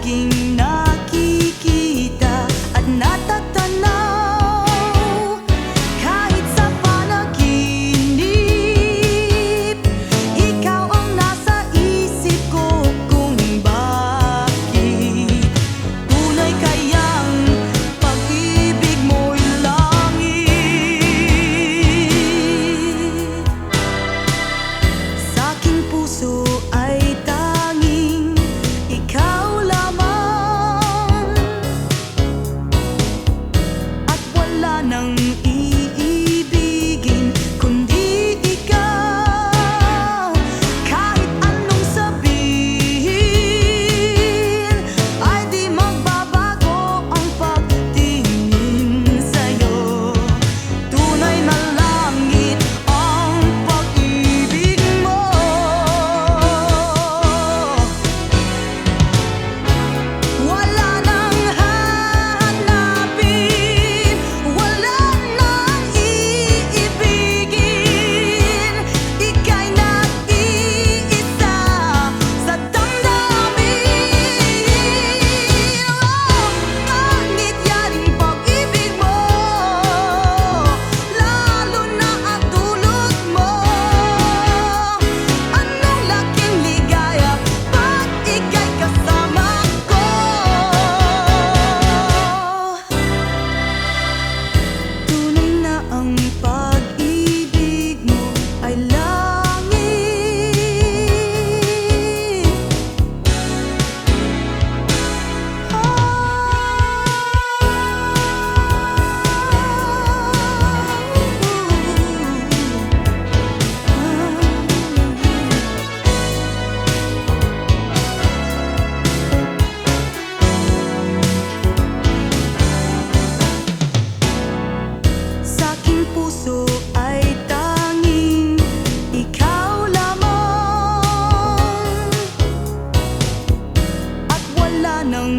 laging nakikita at natatanaw. Kahit sa panaginip, ikaw ang nasa isip ko kung bakit. Tunay kayang pag-ibig mo'y langit. Sa aking puso ay tanging ikaw lamang, at wala nang iibigin kundi ikaw. Kahit anong sabihin ay di magbabago ang pagtingin sa'yo. Tunay na langit ang pag-ibig mo. Wala nang hahanapin, wala nang iibigin. Ika'y nag-iisa sa damdamin. Langit yaring pag-ibig mo, lalo na ang dulot mo. Anong laking ligaya pag ika'y kasama ko. Tunay na ang pag-ibig mo ay langit. Sa aking puso ay tanging ikaw lamang, at wala nang